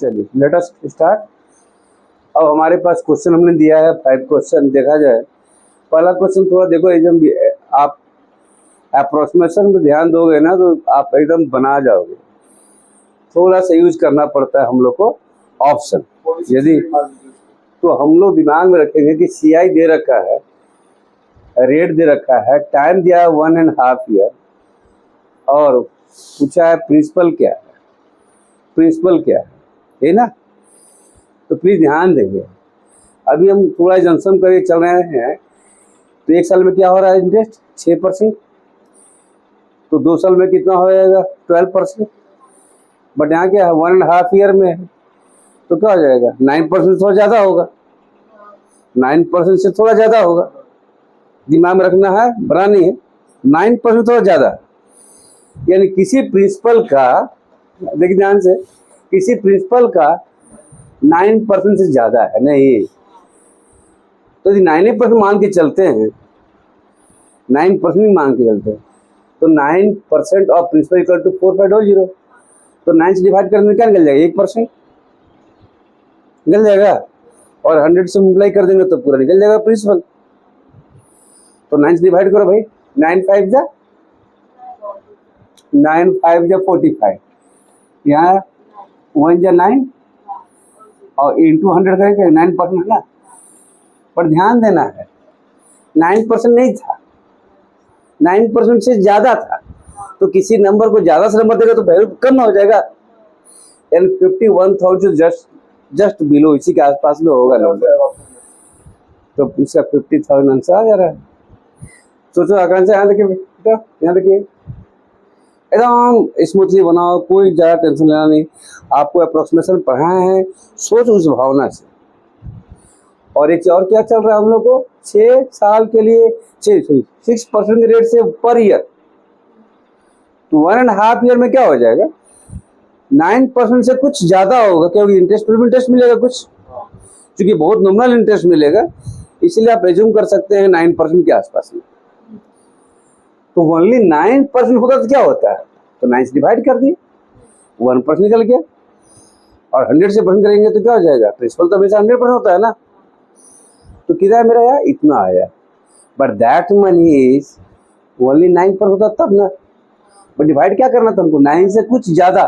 चलिए let us start. अब हमारे पास क्वेश्चन हमने दिया है 5 क्वेश्चन। देखा जाए पहला क्वेश्चन थोड़ा देखो, एकदम आप अप्रोक्सीमेशन पे ध्यान दोगे ना तो आप एकदम बना जाओगे। थोड़ा सा यूज करना पड़ता है हम लोग को ऑप्शन। यदि तो हम लोग दिमाग में रखेंगे कि CI दे रखा है, रेट दे रखा है, टाइम दिया है 1.5 ईयर, और पूछा है प्रिंसिपल क्या है। प्रिंसिपल क्या है ना? तो प्लीज ध्यान देंगे। अभी हम थोड़ा जंक्शन करके चल रहे हैं। तो 1 साल में क्या हो रहा है इंटरेस्ट? 6%। तो 2 साल में कितना हो जाएगा? 12%। बट यहाँ क्या है 1.5 ईयर में है, तो क्या हो जाएगा? 9% थोड़ा ज़्यादा होगा। 9% से थोड़ा ज़्यादा होगा, दिमाग में रखना है, बड़ा नहीं है। 9% थोड़ा ज़्यादा, यानी किसी प्रिंसिपल का, देखिए ध्यान से, किसी प्रिंसिपल का 9% से ज़्यादा है नहीं। तो यदि 9% मान के चलते हैं, 9% मान के चलते हैं, तो 9% ऑफ प्रिंसिपल इक्वल टू 4.00। तो 9 से डिवाइड करने में क्या निकल जाएगा? 1% निकल जाएगा, और 100 से मल्टीप्लाई कर देंगे तो पूरा निकल जाएगा प्रिंसिपल। तो 9 से डिवाइड करो भाई, 9 5 जा 45, यहाँ 1 जा 9 और इंटू 100 करेंगे 9% है ना। पर ध्यान देना है 9% नहीं था, 9% से ज़्यादा था। तो किसी नंबर को ज़्यादा से नंबर देगा तो वैल्यू कम हो जाएगा। यानी 51,000 जस्ट बिलो, इसी के आसपास में होगा नंबर। तो इसका 50,000 आंसर आ जा रहा है। सोचो आकांक्षा, यहाँ देखिए बेटा, यहाँ देखिए, एकदम स्मूथली बनाओ, कोई ज़्यादा टेंशन लेना नहीं। आपको अप्रोक्सीमेशन पढ़ाए हैं, सोच उस भावना से। और एक और क्या चल रहा है हम लोग को, 6 साल के लिए 6% के रेट से पर ईयर। तो 1.5 ईयर में क्या हो जाएगा? 9% से कुछ ज़्यादा होगा, क्योंकि इंटरेस्ट पर भी इंटरेस्ट मिलेगा कुछ, क्योंकि बहुत नॉमिनल इंटरेस्ट मिलेगा, इसलिए आप एज्यूम कर सकते हैं 9% के आसपास में। तो ओनली 9% होगा तो क्या होता है? तो 9 से डिवाइड कर दिए, 1% निकल गया। और 100 से परसेंट करेंगे तो क्या हो जाएगा? प्रिंसिपल तो हमेशा 100% होता है ना। तो कितना है मेरा यार? इतना आया। But that money is only 9% होता तब ना। बट डिवाइड क्या करना था हमको? 9 से कुछ ज़्यादा।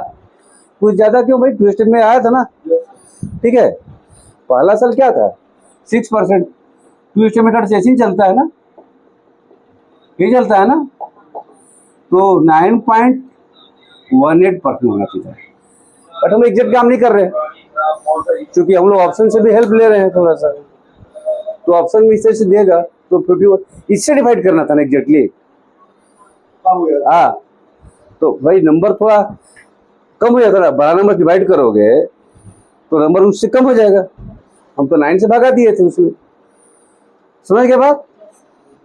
कुछ ज़्यादा क्यों भाई? ट्विस्ट में आया था ना, ठीक है। पहला साल क्या था? 6%। ट्विस्ट मेथड से ऐसे ही चलता है ना, ये चलता है ना। तो 9.18% होना चाहिए। बट हम एग्जैक्ट काम नहीं कर रहे, क्योंकि हम लोग ऑप्शन से भी हेल्प ले रहे हैं थोड़ा सा। तो ऑप्शन में इसे से देगा तो 51 इससे डिवाइड करना था ना एग्जैक्टली। हाँ, तो भाई नंबर थोड़ा कम हो जाता है। बड़ा नंबर डिवाइड करोगे तो नंबर उससे कम हो जाएगा। हम तो 9 से भागा दिए थे उसमें, समझ गए बात।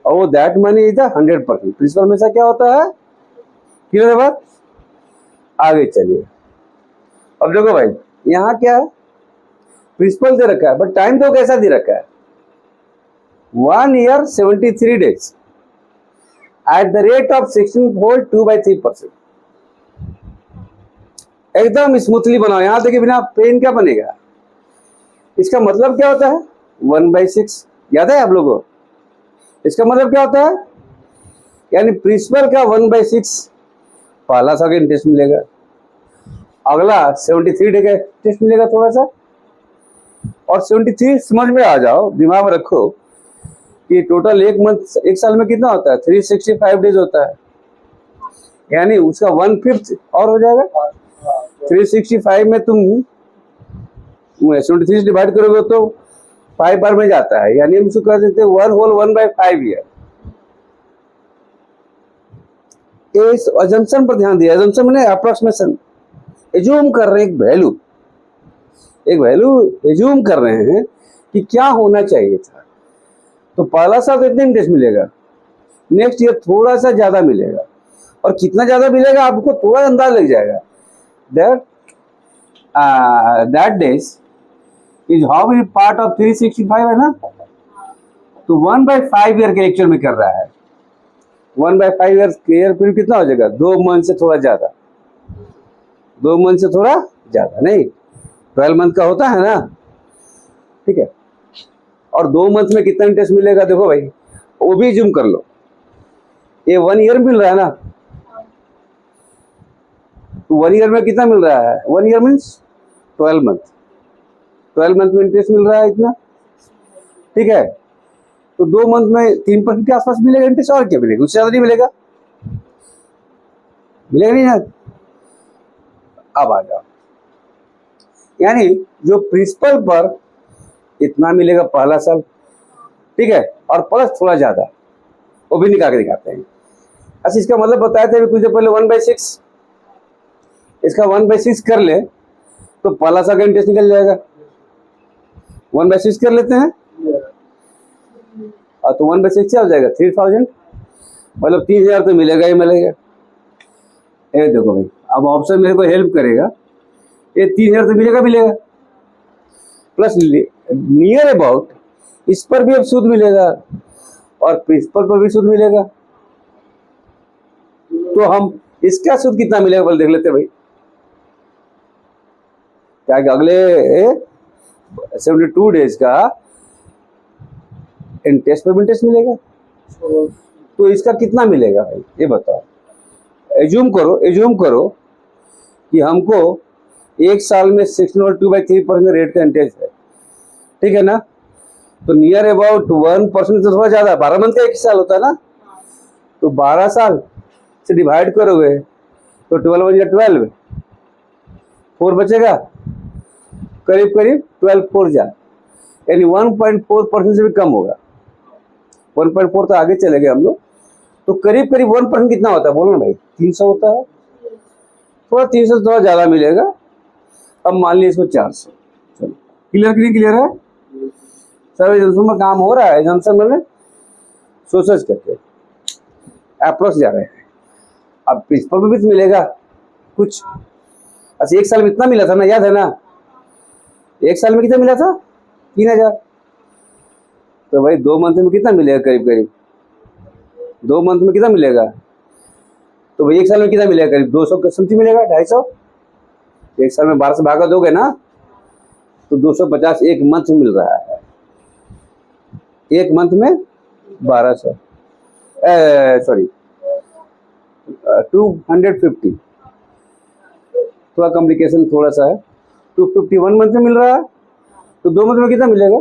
और वो दैट मनी इज 100%। प्रिंसिपल हमेशा क्या होता है? क्लियर है बात? आगे चलिए। अब देखो भाई, यहाँ क्या है? प्रिंसिपल दे रखा है, बट टाइम तो कैसा दे रखा है? 1 year 73 days at the rate of 16.2/3%। एकदम स्मूथली बनाओ। यहाँ देखिए, बिना पेन क्या बनेगा? इसका मतलब क्या होता है? 1/6। याद है आप लोगों को? इसका मतलब क्या होता है? यानी प्रिंसिपल का 1/6 पहला साल का इंटरेस्ट मिलेगा, अगला 73 डे का इंटरेस्ट मिलेगा थोड़ा सा। और 73 समझ में आ जाओ, दिमाग में रखो कि टोटल एक साल में कितना होता है? 365 डेज होता है। यानी उसका 1/5 और हो जाएगा। 365 में तुम 73 डिवाइड करोगे तो 5 बार में जाता है, यानी हम उसको कह देते हैं 1/5 ईयर। इस अजम्पशन पर ध्यान दिया। अजम्पशन मैंने अप्रोक्सीमेशन, एज्यूम कर रहे हैं एक वैल्यू एज्यूम कर रहे हैं कि क्या होना चाहिए था। तो पहला साल इतने इंटरेस्ट मिलेगा, नेक्स्ट ईयर थोड़ा सा ज्यादा मिलेगा, और कितना ज्यादा मिलेगा आपको थोड़ा अंदाज लग जाएगा। That days is how many part of 365 है ना। तो 1/5 ईयर के लेक्चर में कर रहा है। 1/5 ईयर पीरियड कितना हो जाएगा? 2 मंथ से थोड़ा ज्यादा, 2 मंथ से थोड़ा ज्यादा नहीं। 12 मंथ का होता है ना, ठीक है। और 2 मंथ में कितना इंटरेस्ट मिलेगा देखो भाई, वो भी जूम कर लो। ये 1 ईयर मिल रहा है ना, तो 1 ईयर में कितना मिल रहा है? 1 ईयर मीन्स 12 मंथ। 12 मंथ में इंटरेस्ट मिल रहा है इतना, ठीक है। तो 2 मंथ में 3% के आसपास मिलेगा इंटरेस्ट, और क्या मिलेगा? उससे ज्यादा नहीं मिलेगा, मिलेगा नहीं ना। अब आ जाओ, यानी जो प्रिंसिपल पर इतना मिलेगा पहला साल, ठीक है, और प्लस थोड़ा ज्यादा, वो भी निकाल के दिखाते हैं। अच्छा, इसका मतलब बताए थे कुछ देर पहले 1/6, इसका 1/6 कर ले तो पहला साल का इंटरेस्ट निकल जाएगा। 1/6 कर लेते हैं, और तो 1/6 क्या हो जाएगा? 3000, मतलब 3000 तो मिलेगा ही मिलेगा। ये देखो भाई, अब ऑप्शन मेरे को हेल्प करेगा, ये 3000 तो मिलेगा मिलेगा, प्लस नियर अबाउट इस पर भी अब सूद मिलेगा, और प्रिंसिपल पर भी सूद मिलेगा। तो हम इसका सूद कितना मिलेगा बोल देख लेते भाई। क्या अगले 72 डेज का इंटरेस्ट पर इंटरेस्ट मिलेगा, तो इसका कितना मिलेगा भाई ये बताओ। एज्यूम करो कि हमको एक साल में 602/3% रेट का इंटरेस्ट है, ठीक है ना। तो नियर अबाउट 1% तो थोड़ा ज्यादा, 12 मंथ का एक साल होता है ना, तो 12 साल से डिवाइड करोगे तो 12 या 12 4 बचेगा, करीब करीब 12 4 जा, यानी 1.4% से भी कम होगा। 1.4 तो आगे चले गए हम लोग, तो करीब करीब 1% कितना होता है बोलो ना भाई? 300 होता है, थोड़ा 300 से थोड़ा ज्यादा मिलेगा। अब मान लीजिए इसको 400। चलो, क्लियर कि नहीं क्लियर है? सर एजम्पशन में काम हो रहा है, एजम्पशन में सोच करके अप्रोच जा रहे हैं। अब प्रिंसिपल में भी तो मिलेगा कुछ। अच्छा, एक साल में इतना मिला था ना, याद है ना? एक साल में कितना मिला था? 3000। तो भाई 2 मंथ में कितना मिलेगा? करीब करीब 2 मंथ में कितना मिलेगा? तो भाई एक साल में कितना मिलेगा? करीब 200 का समथिंग मिलेगा, 250। एक साल में 12 से भागा दोगे ना, तो 250 एक मंथ में मिल रहा है। एक मंथ में 1200, सॉरी 250, थोड़ा कॉम्प्लिकेशन थोड़ा सा है। 251 मंथ में मिल रहा है, तो 2 मंथ में कितना मिलेगा?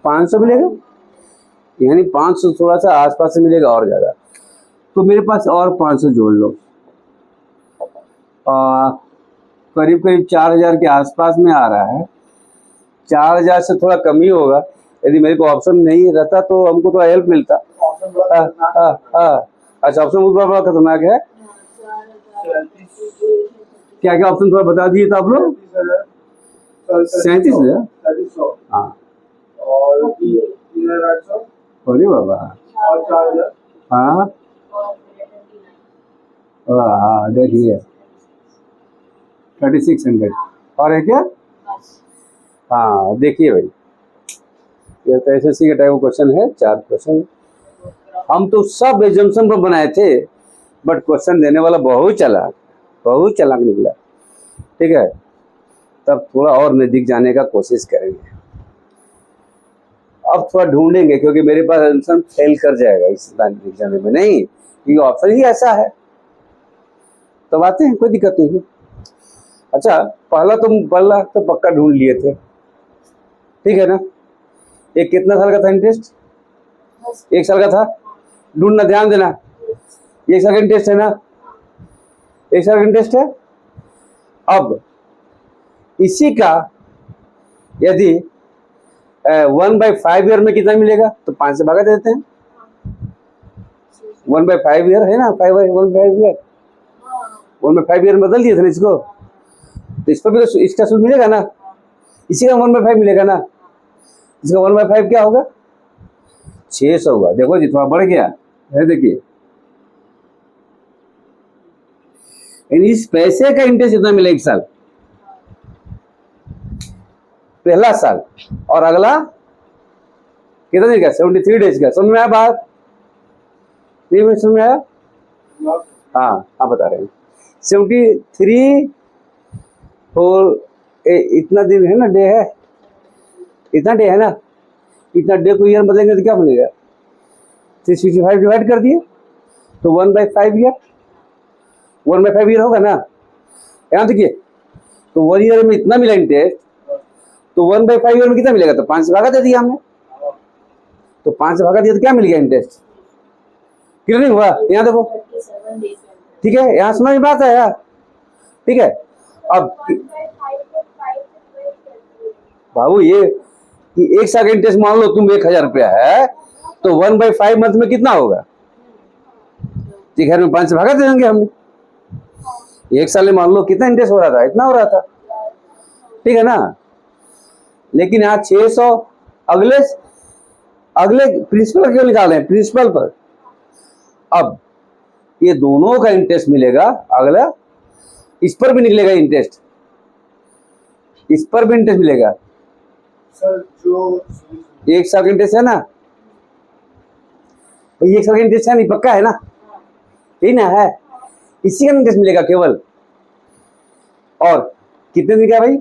500 मिलेगा, यानी 500 थोड़ा सा आसपास से मिलेगा और ज्यादा। तो मेरे पास और 500 जोड़ लो, करीब करीब 4000 के आसपास में आ रहा है। 4000 से थोड़ा कम ही होगा, यदि मेरे को ऑप्शन नहीं रहता तो हमको थोड़ा हेल्प मिलता। अच्छा, ऑप्शन बहुत बड़ा खतरनाक है। क्या क्या ऑप्शन थोड़ा बता दिए तो आप लोग? 37,000, हाँ, अरे बाबा, हाँ हाँ, देखिए 3600 और है क्या? हाँ देखिए भाई, ये तो एसएससी के टाइप का क्वेश्चन है, 4 क्वेश्चन। हम तो सब एजम्पशन पर बनाए थे, बट क्वेश्चन देने वाला बहुत चालाक निकला, ठीक है। तब थोड़ा और नजदीक जाने का कोशिश करेंगे। अब थोड़ा ढूंढेंगे, क्योंकि मेरे पास एजम्पशन फेल कर जाएगा इस एग्जाम में, नहीं क्योंकि ऑप्शन ही ऐसा है। तब आते हैं, कोई दिक्कत नहीं है। अच्छा, पहला तो पक्का ढूंढ लिए थे, ठीक है ना। एक कितना साल का था इंटरेस्ट? 1 साल का था। ढूंढना, ध्यान देना, 1 साल का इंटरेस्ट है ना, 1 साल का इंटरेस्ट है। अब इसी का यदि 1/5 ईयर में कितना मिलेगा? तो 5 से भागा देते हैं। 1/5 ईयर है ना, 1/5 ईयर, 1/5 ईयर बदल दिए थे ना इसको, तो इस पर भी तो इसका सूद मिलेगा ना, इसी का 1/5 मिलेगा ना। इसका 1/5 क्या होगा? 600 हुआ। देखो जी, थोड़ा बढ़ गया है, देखिए इस पैसे का इंटरेस्ट इतना मिलेगा 1 साल, पहला साल, और अगला कितना दिन का? 73 डेज का। समझ में आया बात? नहीं समझ में आया? हाँ बता रहे हैं। 73 4 इतना दिन है ना, डे है, इतना डे है ना, इतना डे को ईयर बदलेंगे तो क्या बनेगा, 365 डिवाइड कर दिए तो 1/5 ईयर, 1/5 ईयर होगा ना। यहाँ देखिए, तो 1 ईयर में इतना मिला इंटरेस्ट, तो 1/5 ईयर में कितना मिलेगा, तो 5 से भागा दे दिया हमने, तो 5 से भागा दिया तो क्या मिल गया इंटरेस्ट, क्लियर नहीं हुआ। यहाँ देखो, ठीक है, यहाँ समझ में बात है यार, ठीक है। अब बाबू ये कि 1 साल का इंटरेस्ट मान लो तुम 1000 रुपया है, तो 1/5 मंथ में कितना होगा, घर में 5 से भागा दे देंगे हमने। 1 साल में मान लो कितना इंटरेस्ट हो रहा था, इतना हो रहा था, ठीक है ना। लेकिन यहाँ 600 अगले प्रिंसिपल क्यों निकाल रहे हैं, प्रिंसिपल पर। अब ये दोनों का इंटरेस्ट मिलेगा, अगला इस पर भी निकलेगा इंटरेस्ट, इस पर भी इंटरेस्ट मिलेगा सर। जो 1 साल का इंटरेस्ट है ना, तो 1 साल का इंटरेस्ट है नहीं, पक्का है ना, ठीक ना है, इसी का इंटरेस्ट मिलेगा केवल। और कितने दिन का भाई,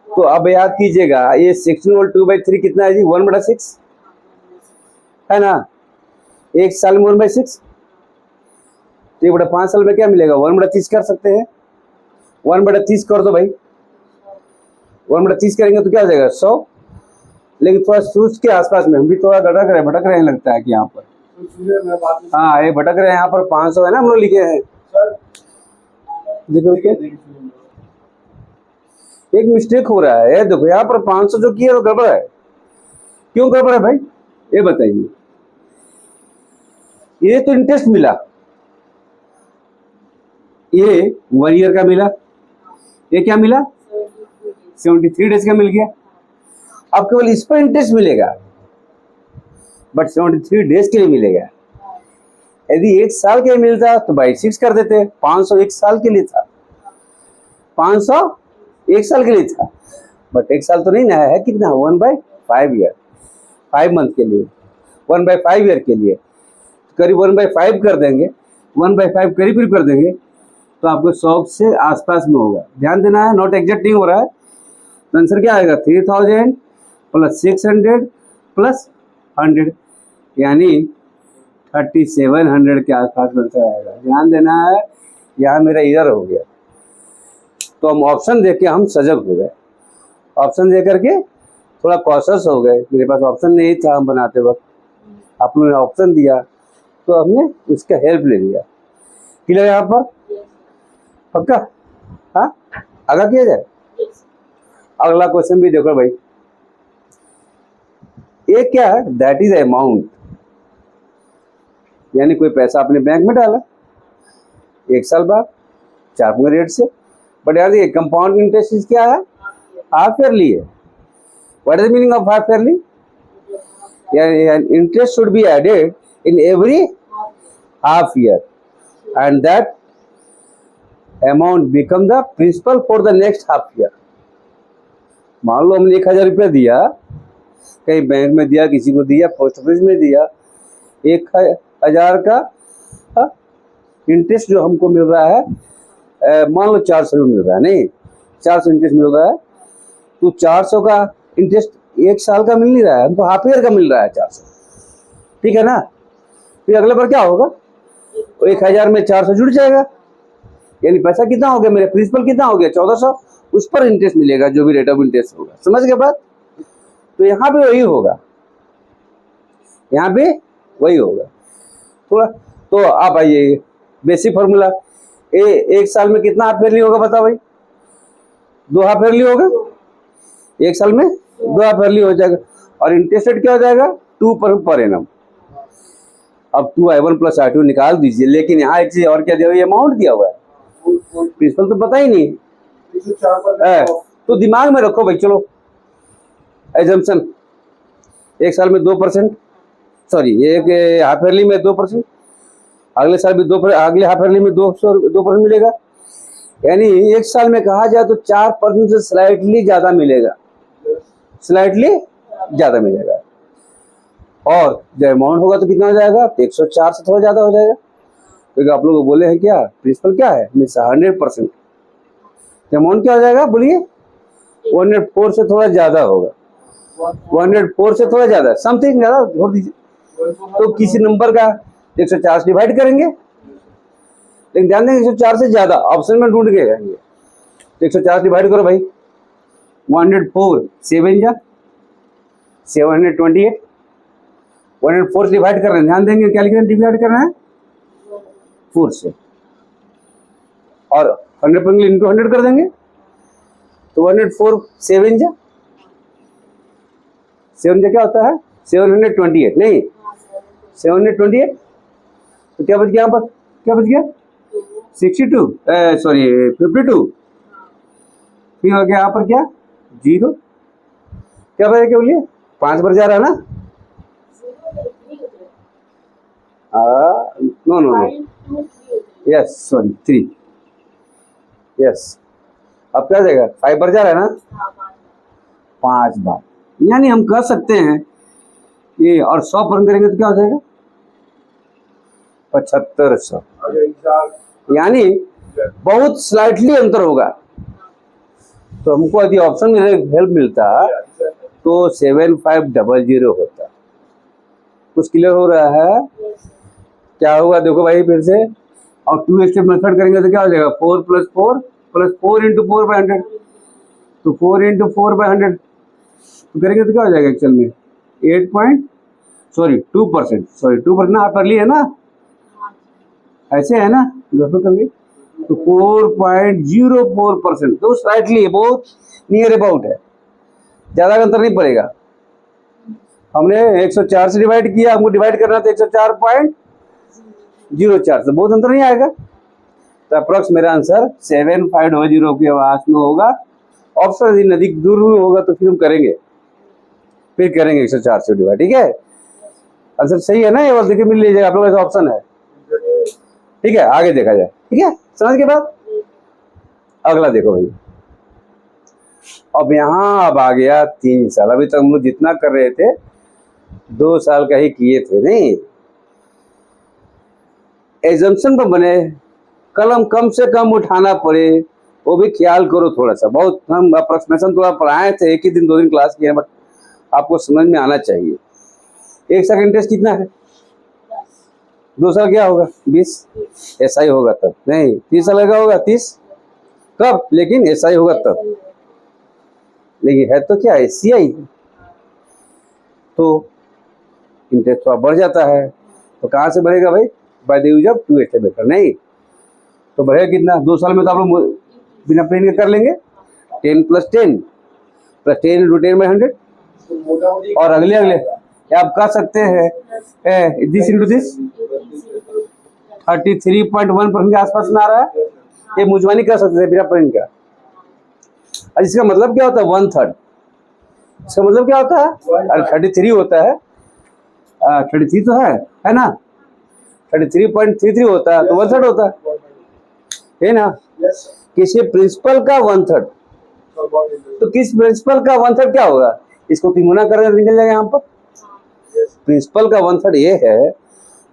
तो अब याद कीजिएगा, ये सेक्शन 2/3 कितना है जी, 1/6 है ना, 1 साल में 1/6, तो ये बड़ा 5 साल में क्या मिलेगा, 1/30 कर सकते हैं, 1/30 कर दो भाई, 1/30 करेंगे तो क्या हो जाएगा 100। लेकिन थोड़ा सूच के आसपास में हम भी थोड़ा भटक रहे हैं लगता है कि यहाँ पर, हाँ ये भटक रहे हैं, यहाँ पर 500 है ना हम लोग लिखे हैं, देखो क्या एक मिस्टेक हो रहा है, देखो यहाँ पर 500 जो किया वो गड़बड़ है, क्यों गड़बड़ है भाई ये बताइए। ये तो इंटरेस्ट मिला, ये 1 ईयर का मिला, ये क्या मिला 73 डेज का मिल गया। अब केवल इस पर इंटरेस्ट मिलेगा, बट 73 डेज के लिए मिलेगा। यदि 1 साल के लिए मिलता तो बाई 6 कर देते, 500 1 साल के लिए था, 500 1 साल के लिए था, बट 1 साल तो नहीं ना है, कितना 1/5 ईयर, 5 मंथ के लिए, 1/5 ईयर के लिए करीब 1/5 कर देंगे, 1/5 करीब कर देंगे तो आपको 100 से आसपास में होगा। ध्यान देना है, नॉट एग्जैक्ट नहीं हो रहा है। तो आंसर क्या आएगा 3000 + 600 + 100 यानी 3700 के आसपास में आंसर आएगा। ध्यान देना है, यहाँ मेरा इधर हो गया, तो हम ऑप्शन देख के हम सजग हो गए, ऑप्शन दे करके थोड़ा कॉशस हो गए, मेरे पास ऑप्शन नहीं था हम बनाते वक्त, आप लोगों ने ऑप्शन दिया तो हमने उसका हेल्प ले लिया। क्लियर यहाँ पर, पक्का, हाँ आगे किया जाए। अगला क्वेश्चन भी देखो भाई, ये क्या है, दैट इज अमाउंट, यानी कोई पैसा अपने बैंक में डाला 1 साल बाद 4% रेट से, बट यार ये कंपाउंड इंटरेस्ट क्या है, हाफ ईयरली है। What is the meaning of half yearly, interest should be added in every half year and that amount become the principal for the next half year। मान लो हमने 1000 रुपया दिया, कहीं बैंक में दिया, किसी को दिया, पोस्ट ऑफिस में दिया, 1000 का इंटरेस्ट जो हमको मिल रहा है, मान लो 400 में मिल रहा है, नहीं 400 इंटरेस्ट मिल रहा है, तो 400 का इंटरेस्ट 1 साल का मिल नहीं रहा है, हमको हाफ ईयर का मिल रहा है 400, ठीक है ना। फिर अगले बार क्या होगा, 1000 में 400 जुड़ जाएगा, यानी पैसा कितना हो गया, मेरा प्रिंसिपल कितना हो गया 1400, उस पर इंटरेस्ट मिलेगा जो भी रेट ऑफ इंटरेस्ट होगा, समझ गए बात। तो यहाँ पे वही होगा, यहाँ पे वही होगा थोड़ा। तो आप आइए बेसिक फॉर्मूला, 1 साल में कितना हाफ ईयरली होगा बताओ भाई, 2 हाफ ईयरली होगा, 1 साल में 2 हाफ ईयरली हो जाएगा। और इंटरेस्ट रेट क्या हो जाएगा 2% पर एनम। अब 2I1 + I2 निकाल दीजिए, लेकिन यहाँ एक चीज और क्या दिया हुआ है, अमाउंट दिया हुआ है, प्रिंसिपल तो पता ही नहीं है, तो दिमाग में रखो भाई। चलो एजम्पशन, 1 साल में 2%, सॉरी एक हाफ ईयरली में 2%, अगले साल भी 2%, अगले हाफ ईयरली में 2% मिलेगा, यानी 1 साल में कहा जाए तो 4% से स्लाइटली ज्यादा मिलेगा, स्लाइटली ज्यादा मिलेगा। और जब अमाउंट होगा तो कितना हो जाएगा, तो 104 से थोड़ा ज्यादा हो जाएगा, क्योंकि आप लोग बोले हैं क्या प्रिंसिपल क्या है, मीन्स 100%, तो अमाउंट क्या हो जाएगा बोलिए 104 से थोड़ा ज्यादा होगा, 104 से थोड़ा ज्यादा, समथिंग ज्यादा छोड़ दीजिए। तो किसी नंबर का 104 से डिवाइड करेंगे, लेकिन ध्यान देंगे 104 से ज्यादा ऑप्शन में ढूंढ के जाएंगे। 104 डिवाइड करो भाई, 104 7 जा 728, 104 से डिवाइड कर रहे हैं, ध्यान देंगे कैलकुलेट डिवाइड कर रहे हैं 4 से, और 100 पर इंटू 100 कर देंगे तो 104 7 जा 7 जा क्या होता है 728, नहीं 728, तो क्या बच गया यहाँ पर, क्या बच गया 62, सॉरी 52, फिर हो गया यहाँ पर क्या 0, क्या बचा क्या बोलिए 5 पर जा रहा है ना, no no no, yes sorry 3, yes, अब क्या जाएगा 5 पर जा रहा है ना, 5 बार, यानी हम कह सकते हैं ये, और 100 पर करेंगे तो क्या हो जाएगा 7500, यानी बहुत स्लाइटली अंतर होगा। तो हमको यदि ऑप्शन में हेल्प मिलता तो 7500 होता। कुछ क्लियर हो रहा है, क्या होगा देखो भाई फिर से, और 2 स्टेप मेथड करेंगे तो क्या हो जाएगा 4 + 4 + 4 × 4/100, तो 4 × 4/100 तो करेंगे तो क्या हो जाएगा एक्चुअल में 2%, सॉरी 2% ना, आप कर लिए है ना, ऐसे है ना, दोस्तों करेंगे तो 4.04%, तो स्लाइटली बहुत नियर अबाउट है, ज्यादा अंतर नहीं पड़ेगा। हमने 104 से डिवाइड किया, हमको डिवाइड करना था 104.04 से, बहुत अंतर नहीं आएगा, तो अप्रोक्स मेरा आंसर 7500 के आवाज में होगा। ऑप्शन यदि नजदीक दूर में होगा तो फिर हम करेंगे, फिर करेंगे 104 से डिवाइड, ठीक है, आंसर सही है ना, ये बात देखिए मिल लीजिएगा आप लोगों का ऑप्शन है, ठीक है, आगे देखा जाए, ठीक है, समझ के बाद अगला देखो भाई, अब यहाँ अब आ गया 3 साल, अभी तक हम लोग जितना कर रहे थे 2 साल का ही किए थे, नहीं एजम्पशन पर बने, कलम कम से कम उठाना पड़े, वो भी ख्याल करो थोड़ा सा, बहुत हम अप्रोक्सीमेशन थोड़ा पढ़ाए थे, एक ही दिन 2 दिन क्लास किए, बट आपको समझ में आना चाहिए। 1 साल का इंटरेस्ट कितना है, 2 साल क्या होगा 20, SI होगा तब, नहीं 30 साल का होगा 30, कब, लेकिन SI होगा तब, लेकिन है तो क्या SCI, तो इंटरेस्ट थोड़ा बढ़ जाता है, तो कहाँ से बढ़ेगा भाई, by the use of 2 step method, नहीं तो बढ़ेगा कितना, 2 साल में तो आप लोग बिना प्रिंट के कर लेंगे, 10 + 10 + 10 × 10/100, और अगले आप कर सकते हैं दिस इंटू दिस 33.1% के आसपास में आ रहा है, ये मुझवानी कर सकते हैं बिना प्रिंट का। और इसका मतलब क्या होता है 1/3, इसका मतलब क्या होता है, अरे 33 होता है, 33 तो है ना, 33.33 होता है तो 1/3 होता है ना, किसी प्रिंसिपल का 1/3, तो किस प्रिंसिपल का 1/3 क्या होगा, इसको 3 गुना कर देंगे निकल जाएगा, यहाँ पर प्रिंसिपल का 1/3 ये है,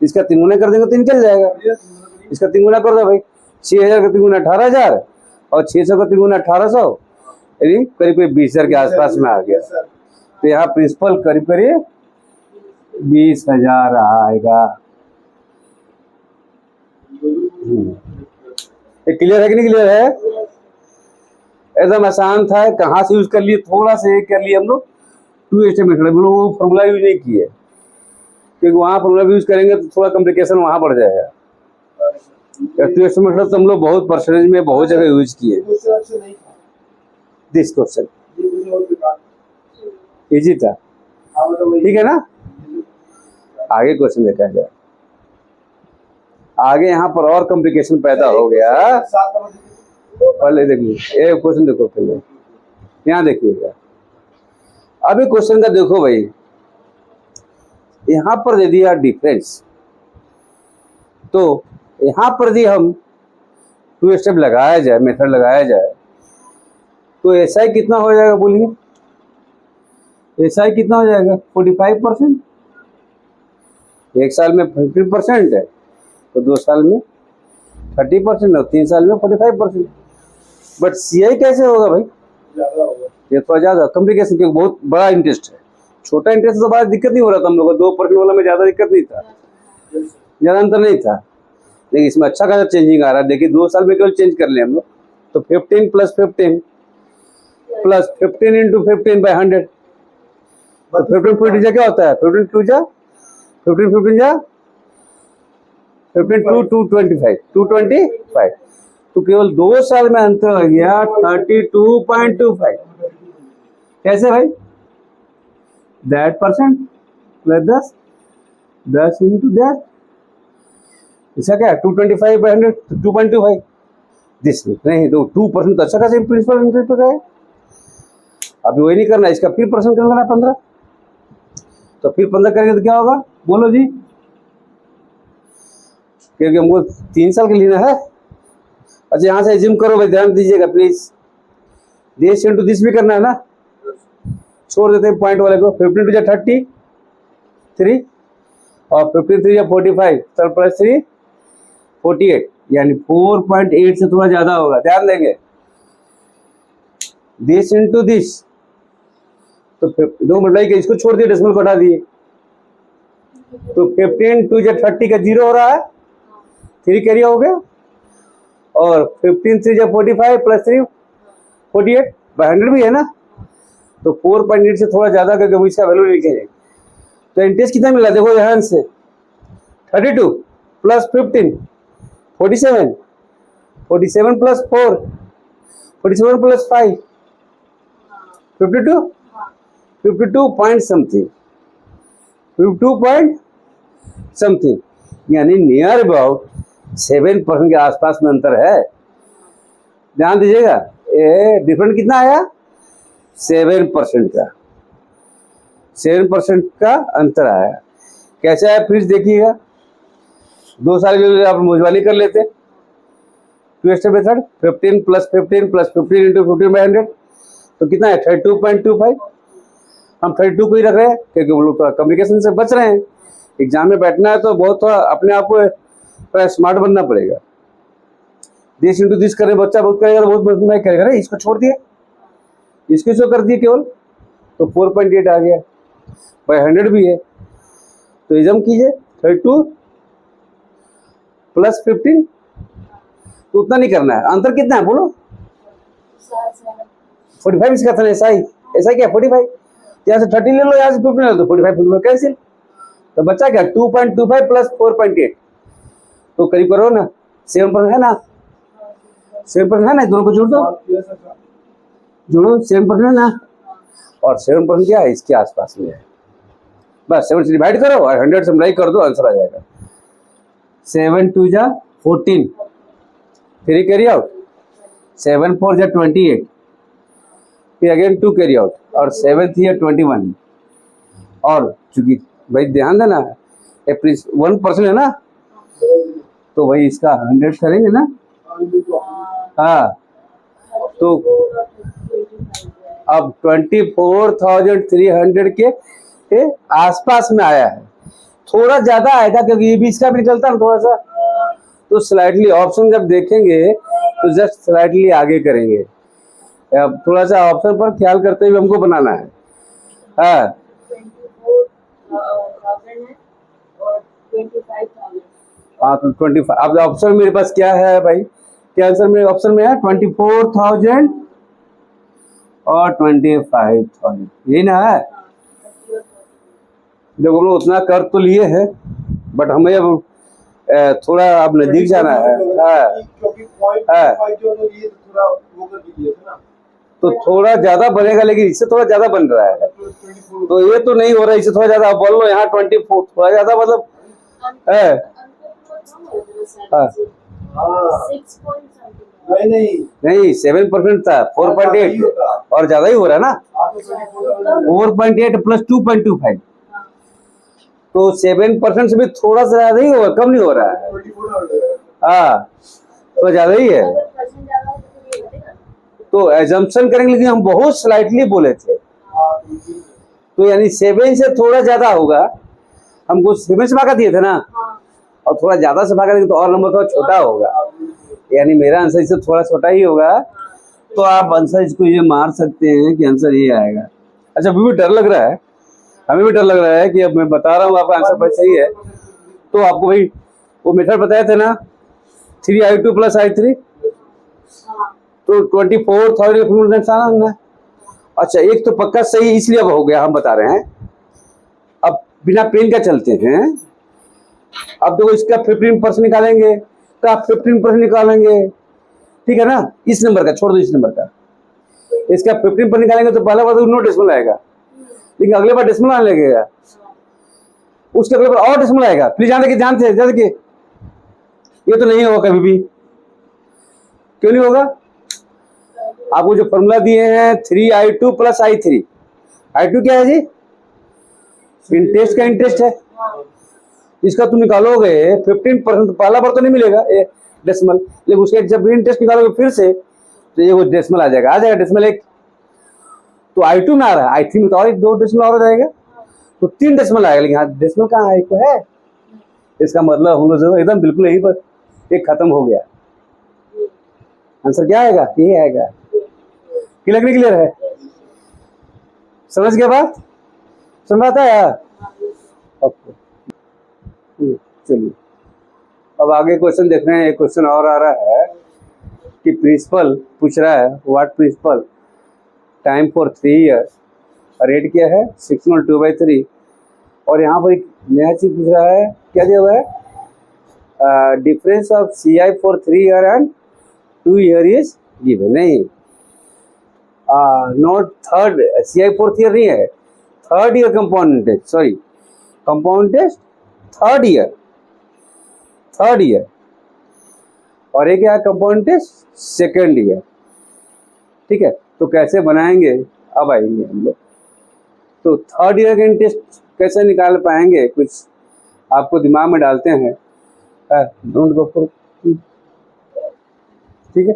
इसका 3 गुना कर देंगे तो निकल जाएगा, इसका 3 गुना कर दो भाई, 6000 का 3 गुना 18000, और 600 का 3 गुना 1800, यानी करीब करीब 20,000 के आसपास में आ गया, तो यहाँ प्रिंसिपल करीब करीब 20,000 आएगा। ये क्लियर है कि नहीं क्लियर है, एकदम आसान था, कहाँ से यूज कर लिए, थोड़ा सा एक कर लिए हम लोग 2 स्टेप मेथड, हम लोग वो फॉर्मूला यूज नहीं किए, क्योंकि वहाँ फॉर्मूला यूज करेंगे तो थोड़ा कॉम्प्लिकेशन वहाँ बढ़ जाएगा। 2 स्टेप मेथड तो हम लोग बहुत परसेंटेज में बहुत जगह यूज किए। दिस क्वेश्चन इजी था, ठीक है ना, आगे क्वेश्चन देखा जाए, आगे यहाँ पर और कॉम्प्लिकेशन पैदा हो गया। पहले देखिए एक क्वेश्चन देखो, पहले यहाँ देखिएगा, अभी क्वेश्चन का देखो भाई, यहाँ पर दे दिया डिफरेंस, तो यहाँ पर यदि हम 2 स्टेप लगाया जाए, मेथड लगाया जाए, तो SI कितना हो जाएगा बोलिए, SI कितना हो जाएगा 45%, 1 साल में 15% है, तो 2 साल में 30% और 3 साल में 45%, बट CI कैसे होगा भाई, ये थोड़ा ज़्यादा कॉम्प्लिकेशन, क्योंकि बहुत बड़ा इंटरेस्ट है। छोटा इंटरेस्ट तो बड़ा दिक्कत नहीं हो रहा था हम लोग को, 2% वाला में ज़्यादा दिक्कत नहीं था, ज़्यादा अंतर नहीं था। लेकिन इसमें अच्छा खासा चेंजिंग आ रहा है। देखिए 2 साल में केवल चेंज कर लें हम लोग, तो 15 + 15 प्लस 15 × 15 / 100, तो 15 × 2 क्या होता है, 15 × 2 = 15 15 जा 15 2 225 225, तो केवल 2 साल में अंतर हो गया 32.25। कैसे भाई, that percent plus 10 into that, इसका क्या 225/100 2.25, दिस नहीं तो 2% तो अच्छा खासा प्रिंसिपल इंटरेस्ट हो गया। अभी वही नहीं करना, इसका फिर परसेंट करना है 15, तो फिर 15 करेंगे तो क्या होगा बोलो जी, क्योंकि हमको 3 साल के लेना है। अच्छा यहाँ से जिम करो भाई, ध्यान दीजिएगा प्लीज, दिस इंटू दिस भी करना है ना, छोड़ देते हैं पॉइंट वाले को। 15 × 2 = 33 और 15 × 3 = 45, तो प्लस 3 48, यानी 4.8 से थोड़ा ज्यादा होगा, ध्यान देंगे। दिस इंटू दिस, तो 2 मल्टीप्लाई के इसको छोड़ दिए, डेसिमल को हटा दिए, तो 15 × 2 = 30 का 0 हो रहा है, 3 कैरी हो गया, और 15 × 3 = 45 प्लस 3 48/100 भी है ना, तो 4.8 से थोड़ा ज्यादा करके हम इसका वैल्यू लिखेंगे। तो इंटरेस्ट कितना मिला देखो ध्यान से, 32 + 15 47 47 + 4 47 + 5 52 पॉइंट समथिंग 52 पॉइंट समथिंग, यानी नियर अबाउट 7% के आसपास में अंतर है। ध्यान दीजिएगा, ये डिफरेंट कितना आया 7% का, 7% का अंतर आया। कैसे आया फिर देखिएगा, 2 साल के लिए आप मुझवानी कर लेते, 2 स्टेप मेथड, 15 + 15 + 15 × 15/100, तो कितना है 32.25। हम 32 को ही रख रहे हैं क्योंकि वो लोग थोड़ा कम्युनिकेशन से बच रहे हैं। एग्जाम में बैठना है तो बहुत थोड़ा अपने आप को थोड़ा स्मार्ट बनना पड़ेगा। दिस इंटू दिस करें, बच्चा बहुत करेगा तो बहुत नहीं करेगा, इसको छोड़ दिए, इसको जो कर दिए केवल, तो 4.8 आ गया, बाई 100 भी है, तो एग्जाम कीजिए 32 + 15, तो उतना नहीं करना है। अंतर कितना है बोलो, 45 इसका था, ऐसा ही क्या 45, यहाँ से 30 ले लो, यहाँ से 15 ले लो, तो 45 कैंसिल, तो बच्चा क्या 2.25 + 4.8, तो करीब करो ना 7% है ना, 7% है ना, दोनों को जोड़ दो, जोड़ो 7% है ना, और 7% क्या है इसके आसपास में है, बस 7 से डिवाइड करो और 100 से मल्टीप्लाई कर दो, आंसर आ जाएगा। 7 × 2 = 14, 3 कैरी आउट, 7 × 4 = 28, फिर अगेन 2 कैरी आउट, और 7 × 3 = 21, और चूंकि भाई ध्यान देना 1% है ना, तो भाई इसका 100 करेंगे ना, हाँ, तो अब 24,300 के आसपास में आया है, थोड़ा ज्यादा आएगा क्योंकि ये भी इसका भी निकलता है थोड़ा सा, तो स्लाइटली ऑप्शन जब देखेंगे तो जस्ट स्लाइटली आगे करेंगे। अब थोड़ा सा ऑप्शन पर ख्याल करते हुए हमको बनाना है। हाँ 25, अब ऑप्शन मेरे पास क्या है भाई, क्या आंसर मेरे ऑप्शन में है 24,000 और 25,000, यही ना है। देखो हम लोग उतना कर तो लिए हैं, बट हमें अब थोड़ा अब नजदीक जाना है। तो थोड़ा ज्यादा बनेगा, लेकिन इससे थोड़ा ज्यादा बन रहा है, तो ये तो नहीं हो रहा है, इससे थोड़ा ज्यादा बोल लो यहाँ 24, थोड़ा ज्यादा मतलब है। नहीं 7% था, 4.8 और ज्यादा ही हो रहा है ना, 4.8 + 2.25, तो 7% से भी थोड़ा सा ज्यादा ही होगा, कम नहीं हो रहा है, हाँ थोड़ा ज्यादा ही है। तो एजम्पशन करेंगे, लेकिन हम बहुत स्लाइटली बोले थे, तो यानी 7 से थोड़ा ज्यादा होगा, हमको 7 से भागा दिए थे ना, और थोड़ा ज्यादा से भागा देंगे तो और नंबर थोड़ा छोटा होगा, यानी मेरा आंसर इससे थोड़ा छोटा ही होगा, तो आप आंसर इसको ये मार सकते हैं कि आंसर ये आएगा। अच्छा, अभी भी डर लग रहा है, हमें भी डर लग रहा है कि अब मैं बता रहा हूँ आपका आंसर भाई सही है। तो आपको भाई वो मेथड बताया था ना 3i2 + i3, तो 24 थर्ड आना। अच्छा, एक तो पक्का सही इसलिए अब हो गया, हम बता रहे हैं। अब बिना पेन का चलते हैं। अब देखो इसका 15% निकालेंगे तो आप 15% निकालेंगे, ठीक है ना। इस नंबर का छोड़ दो, इस नंबर का, इसका 15% निकालेंगे तो पहला बार तो नो डेसिमल आएगा, लेकिन अगले बार डेसिमल आने लगेगा, उसके अगले बार और डेसिमल आएगा। प्लीज ध्यान से देखिए, ये तो नहीं होगा कभी भी। क्यों नहीं होगा? आपको जो फॉर्मूला दिए हैं 3i2 + i3, i2 क्या है जी? इंटरेस्ट का इंटरेस्ट है। इसका तुम निकालोगे 15%, तो पहला बार तो नहीं मिलेगा डेसिमल, लेकिन उसके जब इंटरेस्ट निकालोगे फिर से तो ये वो डेसिमल आ जाएगा डेसिमल 1। तो i2 में आ रहा है, i3 में तो और 2 डेसिमल और हो जाएगा, तो 3 डेसिमल आएगा। लेकिन यहाँ डेसिमल कहाँ है? एक है। इसका मतलब हम लोग एकदम बिल्कुल यहीं पर एक खत्म हो गया। आंसर क्या आएगा? ये आएगा। क्लियर है? समझ गया बात? समझ आता है? ओके, चलिए अब आगे क्वेश्चन देख रहे हैं। एक क्वेश्चन और आ रहा है कि प्रिंसिपल पूछ रहा है, what principal time for 3 year, rate क्या है 6/2/3। और यहाँ पर एक नया चीज पूछ रहा है, क्या दिया हुआ है? Difference of CI for 3 year and 2 year is given. नहीं, not third, CI fourth year नहीं है, third year compound interest, sorry compound interest third year, और एक क्या है कंपाउंड इंटरेस्ट सेकेंड ईयर। ठीक है, तो कैसे बनाएंगे अब आएंगे हम लोग। तो थर्ड ईयर का इंटरेस्ट कैसे निकाल पाएंगे, कुछ आपको दिमाग में डालते हैं। डोंट गो फॉर, ठीक है।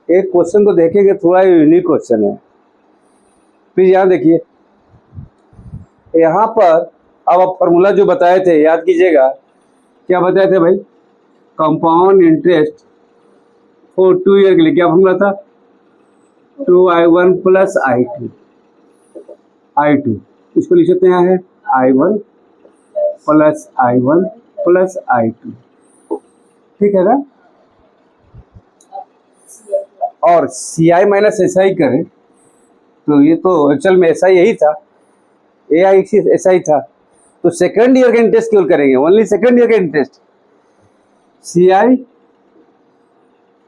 एक क्वेश्चन को देखेंगे, थोड़ा यूनिक क्वेश्चन है। प्लीज यहाँ देखिए, यहाँ पर अब आप फॉर्मूला जो बताए थे याद कीजिएगा, क्या बताए थे भाई? कंपाउंड इंटरेस्ट फॉर 2 ईयर के लिए क्या फॉर्मूला था? 2i1 + i2, इसको लिख सकते हैं i1 + i1 + i2, ठीक है ना। और CI - SI करें तो ये तो एक्चुअल में SI यही था, AI SI था। तो सेकंड ईयर का इंटरेस्ट केवल करेंगे, ओनली सेकंड ईयर का interest, CI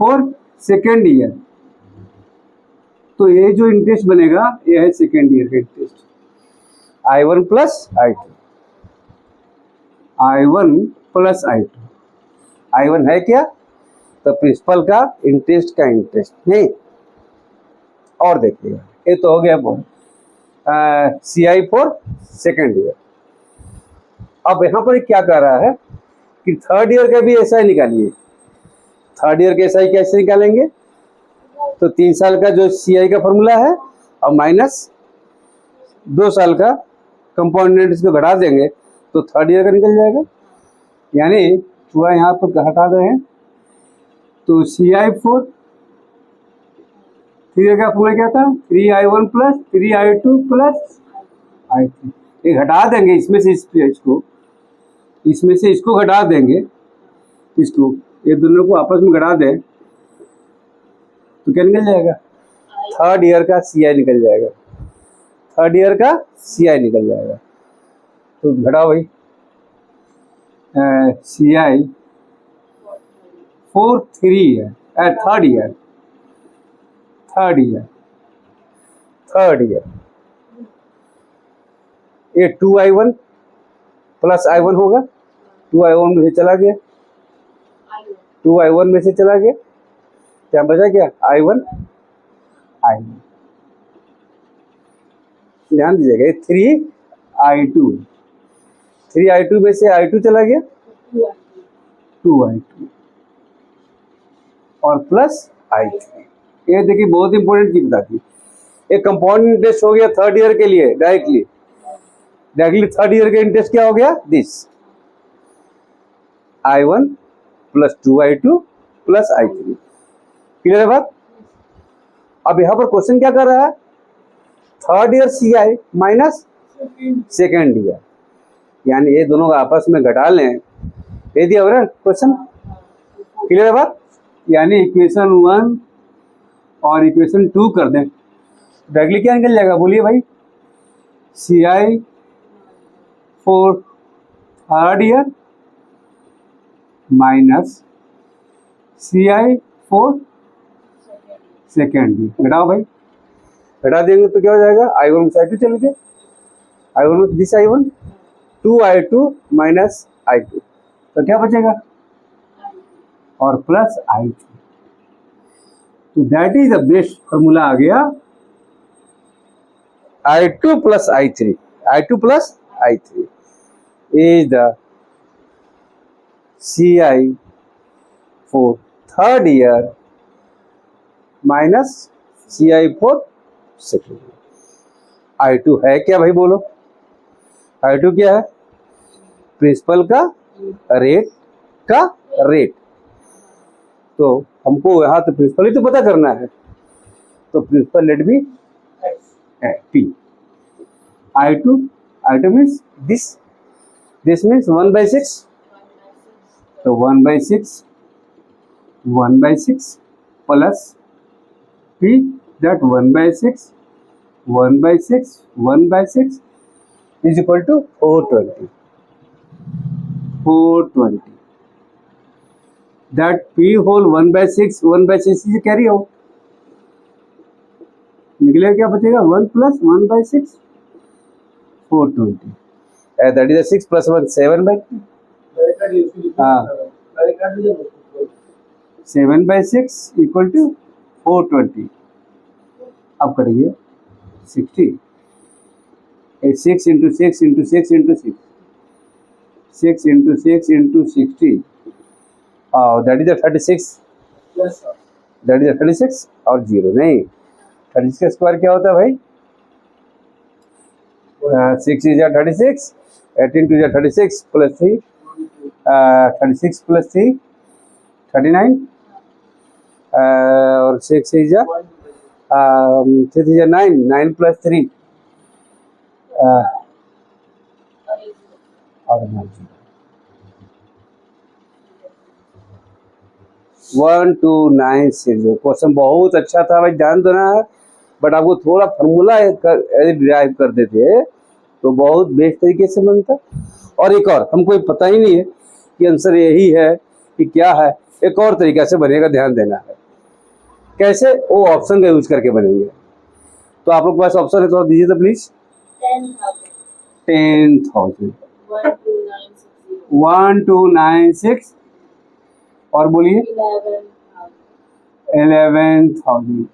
for second year. तो ये जो इंटरेस्ट बनेगा ये है सेकंड ईयर का interest, i1 + i2, i1 + i2। i1 है क्या? तो प्रिंसिपल का इंटरेस्ट का इंटरेस्ट नहीं। और देखिएगा, ये तो हो गया CI फॉर सेकेंड ईयर। अब यहाँ पर क्या कर रहा है कि थर्ड ईयर का भी SI निकालिए। थर्ड ईयर का SI कैसे निकालेंगे? तो 3 साल का जो CI का फॉर्मूला है और माइनस 2 साल का कंपाउंड इंटरेस्ट को घटा देंगे तो थर्ड ईयर का निकल जाएगा। यानी पूरा यहाँ पर हटा रहे हैं, तो CI फॉर 3 ईयर का फॉर्मूला क्या था? 3i1 + 3i2 + i3। ये घटा देंगे इसमें से इसको घटा देंगे, इसको ये दोनों को आपस में घटा दें तो क्या निकल जाएगा? थर्ड ईयर का CI निकल जाएगा, थर्ड ईयर का CI निकल जाएगा। तो घटाओ भाई, CI for 3 year, third year ये 2i1 + i1 होगा, 2i1 में से चला गया, 2i1 में से चला गया, क्या बचा? क्या? i1। ध्यान दीजिएगा, 3i2 में से i2 चला गया, 2i2 और प्लस i3। ये देखिए बहुत इंपॉर्टेंट चीज बताती है। एक कंपाउंड इंटरेस्ट हो गया थर्ड ईयर के लिए डायरेक्टली थर्ड ईयर का इंटरेस्ट क्या हो गया? This i1 + 2i2 + i3। Clear है बात? अब यहाँ पर क्वेश्चन क्या कर रहा है, third year CI minus second year, यानी ये दोनों का आपस में घटा लें, ये दिया हो रहा है क्वेश्चन। क्लियर है बात? यानी इक्वेशन 1 और इक्वेशन 2 कर दें, डायरेक्टली क्या निकल जाएगा, बोलिए भाई, CI for third year minus CI for second year. घटाओ भाई, घटा देंगे तो क्या हो जाएगा, I1 से I2 चले गए, I1 में this I1, 2I2 minus I2, तो क्या बचेगा, और प्लस I3। तो that is the best formula आ गया, I2 plus I3, I2 plus I3 is the CI for third year minus CI for second year। I2 है क्या भाई, बोलो, I2 क्या है, प्रिंसिपल का रेट, तो हमको यहाँ तो प्रिंसिपल ही तो पता करना है, तो प्रिंसिपल रेट भी P। I2 means this means 1/6, तो 1/6 plus P, that 1/6 is equal to 420। that P whole 1/6 is carry out, निकलेगा क्या बचेगा, 1 प्लस 1/6 420, that is 6 plus 1 7/2, हाँ 7/6 इक्वल टू 420। अब करिए 60, 6 into 6 into 6 into 6, 6 into 6 into 60, that is 36, that is 36 और 0 नहीं, 36 का स्क्वायर क्या होता है भाई, 6 इज 36, 18 टू 36 प्लस 3, 36 प्लस 3 39, और 6 इज 9 प्लस 3 और 1296। क्वेश्चन बहुत अच्छा था भाई, ध्यान देना है, बट आपको थोड़ा फॉर्मूला यदि डिराइव कर देते तो बहुत बेस्ट तरीके से बनता। और एक और, हमको पता ही नहीं है कि आंसर यही है कि क्या है, एक और तरीका से बनेगा, ध्यान देना है कैसे, वो ऑप्शन का यूज करके बनेंगे। तो आप लोग के पास ऑप्शन है तो दीजिए तो प्लीज। 10,000 1296 और बोलिए 11,000।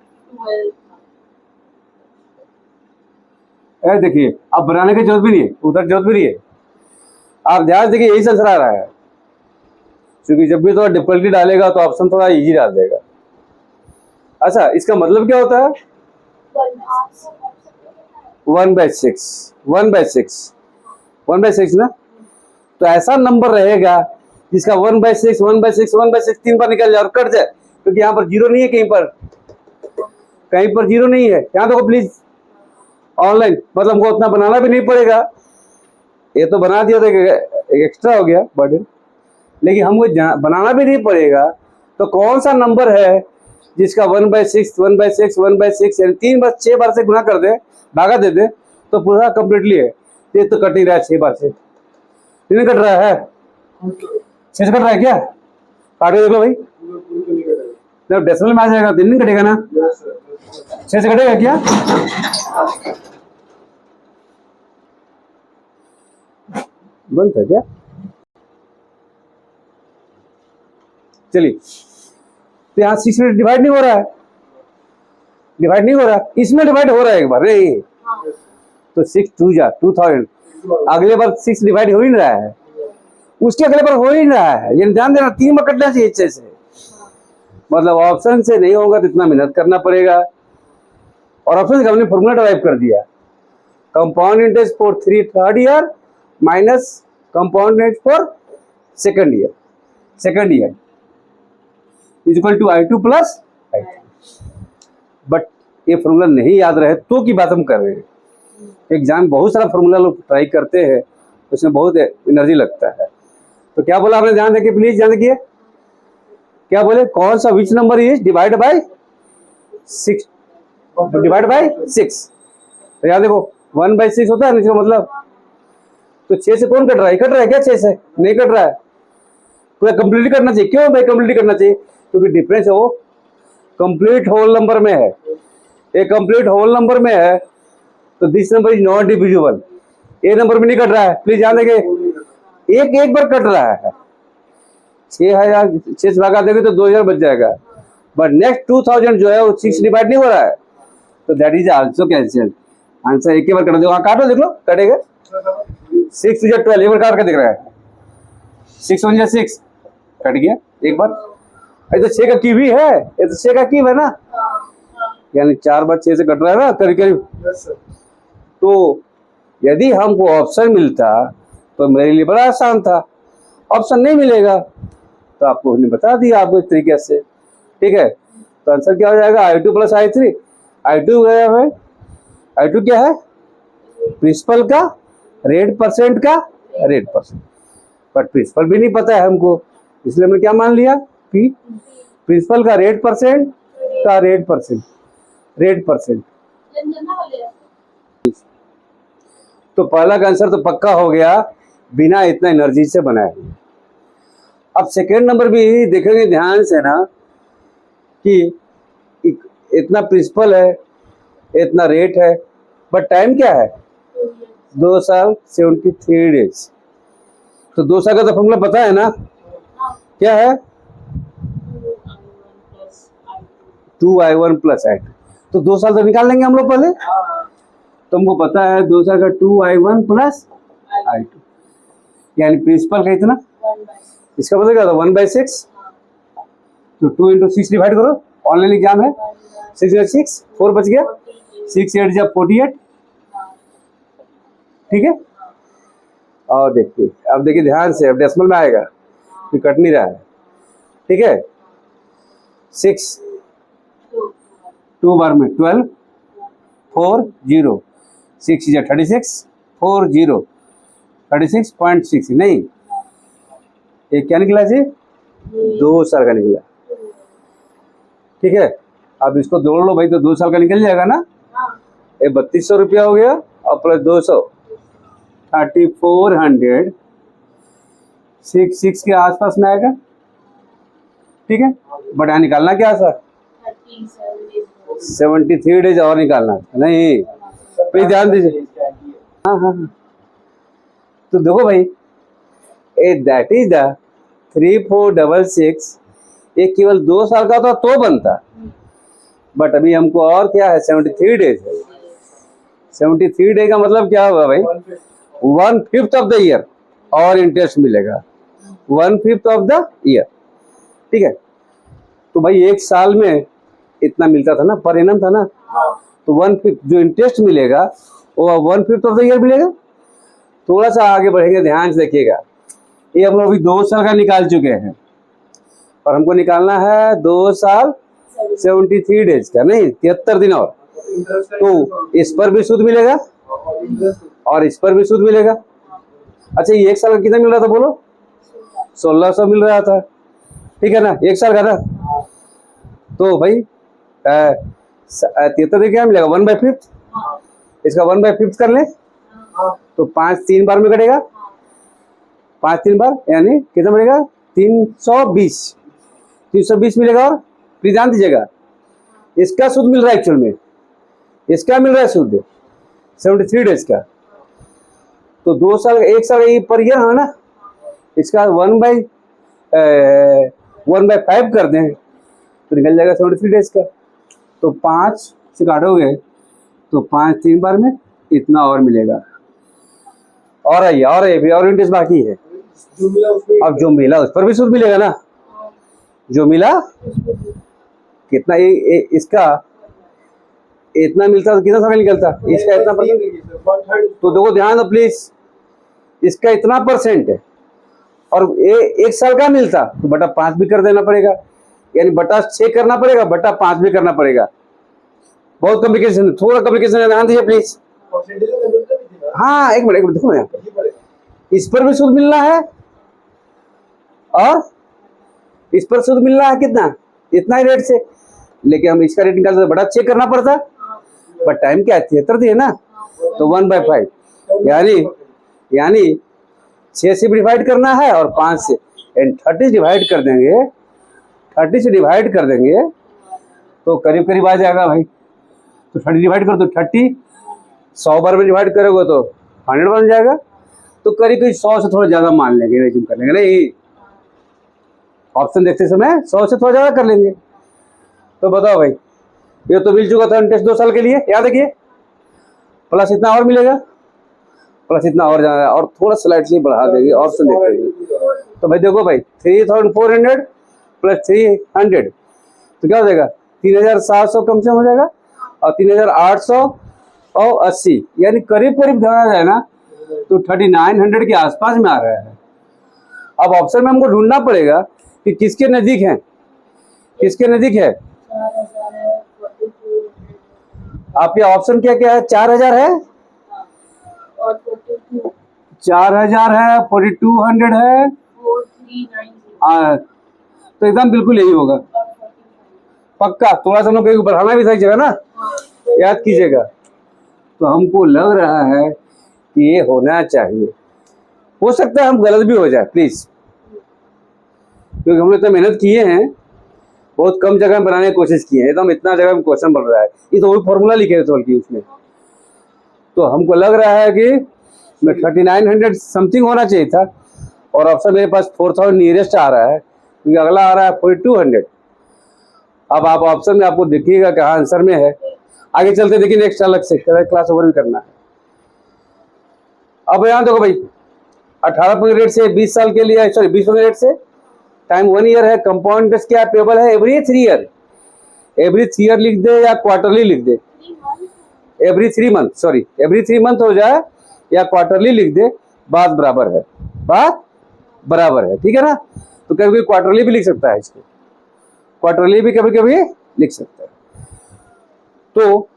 देखिए अब बनाने की जरूरत भी नहीं है, उधर जरूरत भी नहीं है, आप ध्यान देखिए यही आंसर आ रहा है, क्योंकि जब भी थोड़ा डिफिकल्टी डालेगा तो ऑप्शन थोड़ा इजी डाल देगा। अच्छा, इसका मतलब क्या होता है, 1/6 ना, तो ऐसा नंबर रहेगा जिसका 1/6 3 बार निकल जाए और कट जाए, क्योंकि यहाँ पर जीरो नहीं है, कहीं पर जीरो नहीं है। यहाँ देखो प्लीज ऑनलाइन, मतलब हमको उतना बनाना भी नहीं पड़ेगा, ये तो बना दिया था, एक्स्ट्रा हो गया बर्डन, लेकिन हमको बनाना भी नहीं पड़ेगा। तो कौन सा नंबर है जिसका 1/6 यानी 3 बार 6 बार से गुना कर दे, भागा दे दे तो पूरा कंप्लीटली है। ये तो कट ही रहा है 6 बार से, नहीं कट रहा है, 6 से कट रहा है क्या, काट देख लो भाई, जब डेसिमल में आ जाएगा तो नहीं कटेगा ना, 6 से कटेगा क्या, बनता है क्या। चलिए, तो यहाँ 6 में डिवाइड नहीं हो रहा है, इसमें डिवाइड हो रहा है एक बार, नहीं तो 6 2 जा 2000, अगले बार 6 डिवाइड हो ही नहीं रहा है, उसके अगले बार हो ही नहीं रहा है, ये ध्यान देना, 3 बार कटना चाहिए 6 से, मतलब ऑप्शन से नहीं होगा तो इतना मेहनत करना पड़ेगा। और ऑप्शन से हमने फॉर्मूला डिराइव कर दिया, compound interest for third year minus compound interest for second year is equal to I2 plus I3। But ये फॉर्मूला नहीं याद रहे तो की बात हम कर रहे हैं। एग्जाम में बहुत सारा फॉर्मूला लोग ट्राई करते हैं, उसमें बहुत एनर्जी लगता है। तो क्या बोला आपने, ध्यान देखिए प्लीज, ध्यान देखिए क्या बोले, कौन सा which number is divide by 6, divide by 6। तो याद देखो 1/6 होता है ना, इसका मतलब तो 6 से कौन कट रहा है, कट रहा है क्या 6 से, नहीं कट रहा है, पूरा कंप्लीट करना चाहिए। क्यों भाई कंप्लीट करना चाहिए, क्योंकि डिफरेंस है वो कंप्लीट होल नंबर में है, एक कंप्लीट होल नंबर में है, तो this number is not divisible. A number में नहीं कट रहा है, प्लीज ध्यान देंगे, एक एक बार कट रहा है, 6000 6 से भागा देंगे तो 2000 बच जाएगा, बट नेक्स्ट 2000 जो है वो 6 डिवाइड नहीं हो रहा है, तो that is also cancel. Answer एक ही बार कर दो, हाँ काटो, देख लो कटेगा। 6 या 12 एक बार काट के दिख रहा है, 6 1 6 कट गया एक बार। ये तो 6 का की भी है, ये तो 6 का की है ना, यानी 4 बार 6 से कट रहा है ना करीब करीब। तो यदि हमको ऑप्शन मिलता तो मेरे लिए बड़ा आसान था, ऑप्शन नहीं मिलेगा तो आपको हमने बता दिया आपको इस तरीके से, ठीक है। तो आंसर क्या हो जाएगा, I2 प्लस I3। I2 है, I2 क्या है, प्रिंसिपल का रेट परसेंट का रेट परसेंट, बट प्रिंसिपल भी नहीं पता है हमको, इसलिए हमने क्या मान लिया, P प्रिंसिपल का रेट परसेंट का रेट परसेंट, रेट परसेंट। तो पहला का आंसर तो पक्का हो गया बिना इतना एनर्जी से बनाए। अब सेकेंड नंबर भी देखेंगे ध्यान से ना, कि इतना प्रिंसिपल है, इतना रेट है, बट टाइम क्या है, 2 साल 73 डेज। तो 2 साल का तो फॉर्मूला पता है ना, क्या है, 2I1 प्लस I2। तो 2 साल तो निकाल लेंगे हम लोग पहले, तुमको पता है 2 साल का 2I1 प्लस I2, यानी प्रिंसिपल का इतना, इसका मतलब क्या था 1/6, तो 2 × 6 डिवाइड करो, ऑनलाइन एग्जाम है, 6 × 6 4 बच गया, 6 8 जब 48, ठीक है। और देखिए अब देखिए ध्यान से, अब डेसिमल में आएगा, फिर कट नहीं रहा है, ठीक है। 6 2 बार में 12 4 0, 6 × 36 4 0 36.6, नहीं ये क्या निकला जी, 2 साल का निकला, ठीक है। अब इसको जोड़ लो भाई, तो 2 साल का निकल जाएगा ना, ये 3200 रुपया हो गया, और प्लस 200 3400, 6 के आसपास में आएगा, ठीक है। बट यहाँ निकालना क्या सर, 73 डेज और निकालना, नहीं प्लीज ध्यान दीजिए, हाँ हाँ हाँ। तो देखो भाई, दैट इज द 3466, ये केवल 2 साल का था तो बनता, बट अभी हमको और क्या है 73 डेज है। 73 डे का मतलब क्या होगा भाई, 1/5 ऑफ द ईयर और इंटरेस्ट मिलेगा, 1/5 ऑफ द ईयर, ठीक है। तो भाई एक साल में इतना मिलता था ना, पर एनम था ना, तो 1/5 जो इंटरेस्ट मिलेगा वो 1/5 ऑफ द ईयर मिलेगा। थोड़ा सा आगे बढ़ेंगे, ध्यान से देखिएगा, ये हम लोग अभी 2 साल का निकाल चुके हैं, और हमको निकालना है 2 साल 73 डेज का, नहीं 73 दिन और, तो इस पर भी सूद मिलेगा और इस पर भी सूद मिलेगा। अच्छा ये 1 साल का कितना मिल रहा था बोलो, 1600 मिल रहा था, ठीक है ना, 1 साल का ना। तो भाई 73 दिन क्या मिलेगा, 1/5, इसका 1/5 कर ले, तो 5 3 बार में कटेगा, 5 3 बार यानी कितना मिलेगा, 320 मिलेगा। और प्लीज ध्यान दीजिएगा, इसका सूद मिल रहा है एक्चुअल में, इसका मिल रहा है सूद 73 डेज का, तो 2 साल 1 साल पर ईयर है ना, इसका 1/5 कर दें तो निकल जाएगा 73 डेज का। तो 5 से काटोगे तो 5 3 बार में इतना और मिलेगा, और आइए और भी और इंटरेस्ट बाकी है। अब जो मिला उस पर भी सूद मिलेगा ना, जो मिला कितना, इसका इतना मिलता तो कितना समय निकलता, इसका इतना परसेंट, तो देखो ध्यान दो प्लीज, इसका इतना परसेंट है और ये 1 साल का मिलता तो बटा 5 भी कर देना पड़ेगा, यानी बटा 6 करना पड़ेगा, बटा 5 भी करना पड़ेगा, बहुत कॉम्प्लिकेशन है, थोड़ा कॉम्प्लिकेशन है, ध्यान दीजिए प्लीज। परसेंटेज का कंप्यूटर का भी थी ना, हाँ एक मिनट देखो यहाँ पर, ये पड़ेगा। इस पर भी सूद मिल रहा है और इस पर सूद मिल रहा है कितना, इतना ही रेट से, लेकिन हम इसका रेट निकालते बड़ा चेक करना पड़ता, बट टाइम क्या है 73 दी है ना, तो 1/5 यानी 6 से डिवाइड करना है और 5 से, एंड 30 डिवाइड कर देंगे, 30 से डिवाइड कर देंगे तो करीब करीब आ जाएगा भाई। तो 30 डिवाइड कर दो 30, 100 बार में डिवाइड करोगे तो 100 बन जाएगा, तो करीब करीब 100 से थोड़ा ज़्यादा मान लेंगे, रेज्यूम कर लेंगे, नहीं ऑप्शन देखते समय 100 से थोड़ा ज़्यादा कर लेंगे। तो बताओ भाई, ये तो मिल चुका था इंटरेस्ट 2 साल के लिए, याद रखिए, प्लस इतना और मिलेगा, प्लस इतना और ज़्यादा, और थोड़ा स्लाइडली बढ़ा देंगे, ऑप्शन देखते हैं। तो भाई देखो भाई 3400 प्लस 300 तो क्या हो जाएगा, 3700 कम से कम हो जाएगा, और 3880 यानी करीब करीब धरा जाए ना तो 3900 के आसपास में आ रहा है। अब ऑप्शन में हमको ढूंढना पड़ेगा कि किसके नज़दीक है, किसके नज़दीक है। आपके ऑप्शन क्या क्या है, 4000 है, 4000 है, 4200 है, तो एकदम बिल्कुल यही होगा पक्का। थोड़ा सा हम लोग कहीं बढ़ाना भी सही जगह ना, याद कीजिएगा। तो हमको लग रहा है कि ये होना चाहिए, हो सकता है हम गलत भी हो जाए प्लीज, क्योंकि हमने इतना मेहनत किए हैं, बहुत कम जगह में बनाने की कोशिश की है, एकदम इतना जगह में क्वेश्चन बन रहा है, ये तो वही फॉर्मूला लिखे थे बल्कि उसमें। तो हमको लग रहा है कि 3900 समथिंग होना चाहिए था, और ऑप्शन मेरे पास 4000 नियरेस्ट आ रहा है, क्योंकि अगला आ रहा है 4200। अब आप ऑप्शन में आपको देखिएगा कहाँ आंसर में है। आगे चलते देखिए, नेक्स्ट अलग से क्लास ओवर भी करना है। अब यहाँ देखो भाई, 18% रेट से 20 साल के लिए, सॉरी 20% रेट से, टाइम 1 ईयर है, कंपाउंड इंटरेस्ट क्या पेबल है एवरी 3 ईयर, एवरी 3 ईयर लिख दे या क्वार्टरली लिख दे, every 3 month, sorry every 3 month हो जाए या क्वार्टरली लिख दे, बात बराबर है, बात बराबर है, ठीक है ना। तो कभी कभी क्वार्टरली भी लिख सकता है, इसको क्वार्टरली भी कभी कभी लिख सकता है। तो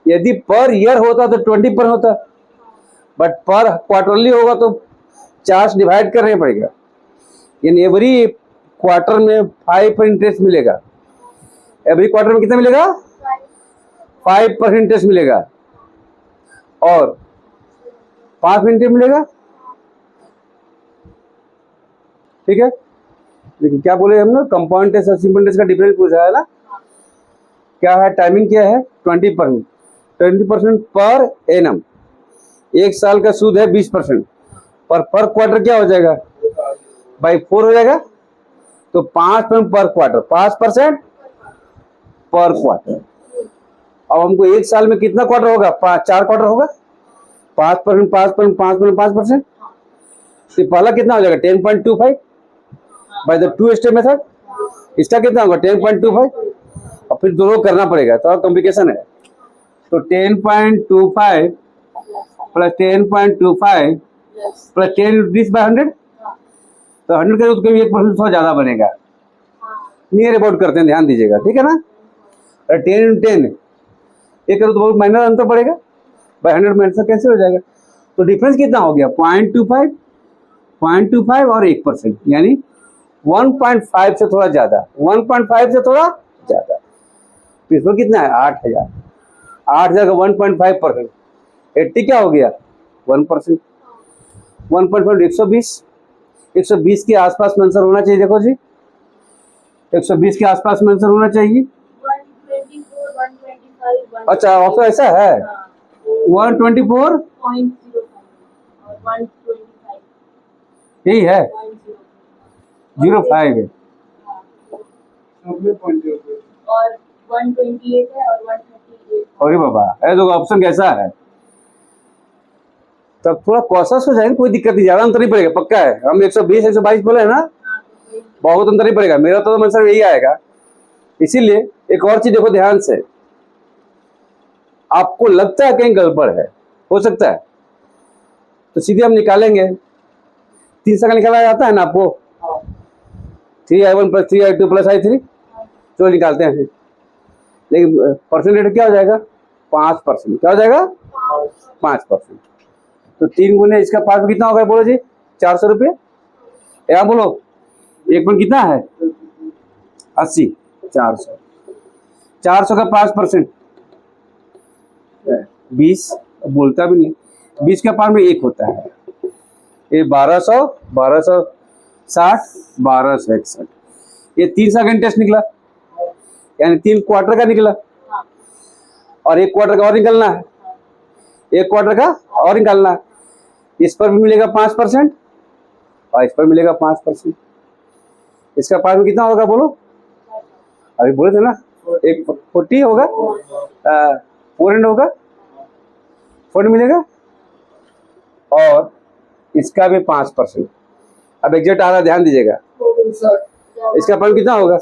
यदि पर ईयर होता तो 20 पर होता, बट पर क्वार्टरली होगा तो 4 से डिवाइड करना पड़ेगा, यानी एवरी क्वार्टर में 5% इंटरेस्ट मिलेगा। एवरी क्वार्टर में कितना मिलेगा, 5% इंटरेस्ट मिलेगा, और 5 इंटरेस्ट मिलेगा, ठीक है। देखिए क्या बोले हमने, कंपाउंड इंटरेस्ट और सिंपल इंटरेस्ट का डिफरेंस पूछा है ना, क्या है, टाइमिंग क्या है 20%, 20% पर एनम, एक साल का सूद है 20%, पर क्वार्टर क्या हो जाएगा बाई 4 हो जाएगा, तो 5% पर क्वार्टर, 5% पर क्वार्टर। अब हमको एक साल में कितना क्वार्टर होगा, 4 क्वार्टर होगा, 5%, 5%, 5%, 5%, तो पहला कितना हो जाएगा 10.25 बाय द 2 स्टेप मेथड, इसका कितना होगा 10.25, और फिर दोनों करना पड़ेगा, तो कॉम्प्लिकेशन है। तो 10.25 प्लस 10.25 प्लस 10 डिवाइड बाय 100, तो 100 करें तो कभी 1% थोड़ा ज्यादा बनेगा, नियर अबाउट करते हैं, ध्यान दीजिएगा, ठीक है ना। 10 × 10 ये करो तो बहुत माइनर अंतर पड़ेगा, बाय 100 में आंसर कैसे हो जाएगा। तो डिफरेंस कितना हो गया 0.25 और 1%, यानी 1.5 से थोड़ा ज्यादा, 1.5 से थोड़ा ज्यादा। तो इसमें कितना है 8000, 8000 का 1.5%, 80 क्या हो गया 1%, 1.5 120, 120 के आसपास में आंसर होना चाहिए। देखो जी 120 के आसपास में आंसर होना चाहिए। 124, 125, अच्छा ऑप्शन ऐसा है 124, 125 यही है 05 है, सबमें पॉइंट और 128 है और 138। अरे बाबा ऐसा तो ऑप्शन कैसा है, तब थोड़ा कॉशस हो जाएगा, कोई दिक्कत नहीं, ज्यादा अंतर नहीं पड़ेगा, पक्का है। हम 120 122 बोले है ना, बहुत अंतर नहीं पड़ेगा, मेरा तो आंसर यही आएगा। इसीलिए एक और चीज देखो ध्यान से, आपको लगता है कहीं गड़बड़ है, हो सकता है, तो सीधे हम निकालेंगे, 3 का निकाला जाता है ना आपको, 3i1 + 3i2 + i3, चलो निकालते हैं। लेकिन परसेंटेज क्या हो जाएगा 5%, क्या हो जाएगा 5%। तो 3 गुने इसका 5 में कितना होगा बोलो जी 400 रुपये, या बोलो 1 पर कितना है 80, 400 का 5% 20, बोलता भी नहीं, 20 का 5 में 1 होता है, ये 1200, 1260, 1261, ये 3 सेकंड इंटरेस्ट निकला, यानी 3 क्वार्टर का निकला, और 1 क्वार्टर का और निकलना है, 1 क्वार्टर का और निकालना है। इस पर भी मिलेगा 5% और इस पर मिलेगा 5%। इसका 5 में कितना होगा बोलो, अभी बोले थे ना, एक 40 होगा, 400 होगा, 40 मिलेगा, और इसका भी 5%। अब एग्जैक्ट आ रहा, ध्यान दीजिएगा, इसका 5 कितना होगा,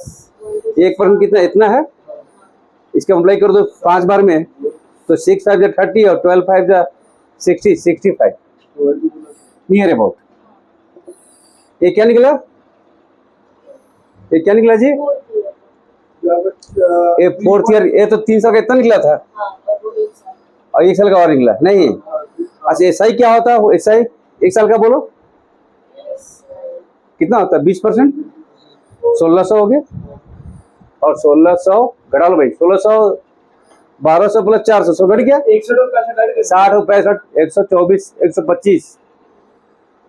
1% कितना, इतना है, इसका अप्लाई कर दो 5 बार में, तो 6 5 30 और 12 5 60, 65 नियर अबाउट। ये क्या निकला, ये क्या निकला जी, ये 4th ईयर, ये तो 300 का इतना निकला था, और 1 साल का और निकला नहीं। अच्छा एसआई क्या होता है, एसआई 1 साल का बोलो कितना होता है 20%, 1600 हो गया, और 1600 घटा लो भाई, 1600 1200 प्लस 400, 100 घट गया, 60 और 65, 124, 125,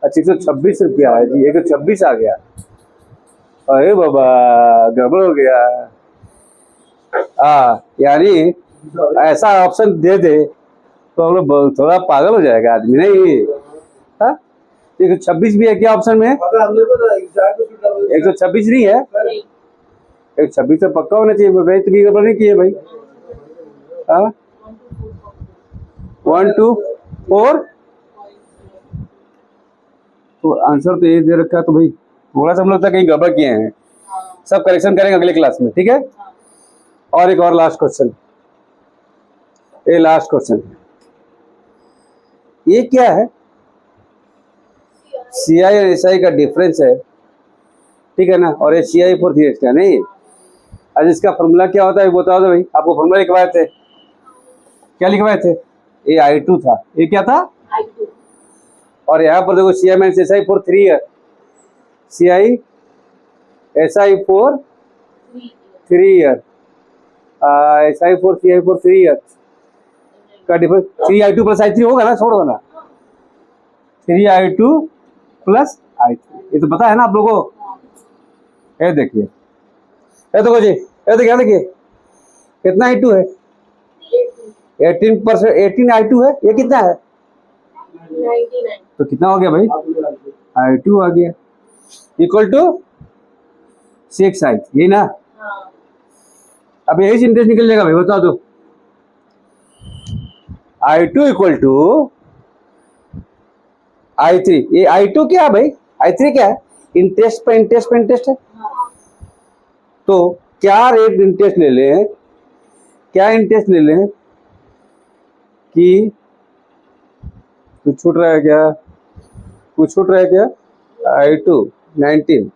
अच्छा 126 रुपया है जी, 126 आ गया, अरे बाबा गड़बड़ हो गया। यानी ऐसा ऑप्शन दे दे तो हम लोग थोड़ा पागल हो जाएगा आदमी, नहीं 126 भी है क्या ऑप्शन में, 126 नहीं है, 126 तो पक्का होना चाहिए भाई, तो की गड़बड़ नहीं की है भाई। 1 2 4, तो आंसर तो ये दे रखा है, तो भाई थोड़ा सा हम लोग कहीं गड़बड़ किए हैं, सब करेक्शन करेंगे अगले क्लास में, ठीक है। और एक और लास्ट क्वेश्चन, ये लास्ट क्वेश्चन, ये क्या है, सीआई और एसआई का डिफरेंस है, ठीक है ना, और ये सीआई फोर थी इसका नहीं। आज इसका फॉर्मूला क्या होता है बता दो भाई, आपको फॉर्मूला लिखवाए थे, क्या लिखवाए थे, ये I2 था, ये क्या था I2, और यहाँ पर देखो CI minus SI four 3 year, CI SI four 3 year, SI four CI four 3 year का डिफरेंस 3I2 प्लस I3 होगा ना, छोड़ो ना, 3I2 प्लस I3, ये तो पता है ना आप लोगों को। ये देखिए, ये देखो जी, ये देखिए कितना I2 है, 18%, 18 I2 है, ये कितना है 99, तो कितना हो गया भाई I2 आ गया, इक्वल टू 6I, यही ना। हाँ, अब यही इंटरेस्ट निकल जाएगा भाई, बता दो, I2 इक्वल टू I3, ये I2 क्या है भाई, I3 क्या है, इंटरेस्ट पे इंटरेस्ट पे इंटरेस्ट है, तो क्या रेट इंटरेस्ट ले लें, क्या इंटरेस्ट ले लें कि कुछ छूट रहा है क्या, कुछ छूट रहा है क्या, I2 19,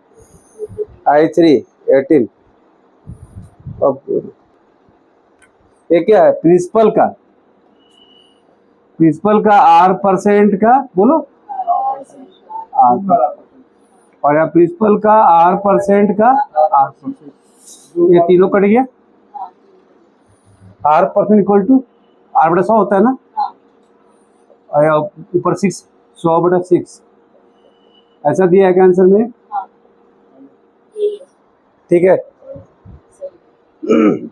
I3 18, अब ये क्या है प्रिंसिपल का, प्रिंसिपल का R% का बोलो R, और यहाँ प्रिंसिपल का R% का R%, ये तीनों कट गया, R% इक्वल टू R/100 होता है ना, और ऊपर 6, 100/6 ऐसा दिया है क्या आंसर में, हाँ, यही है, ठीक है। सही।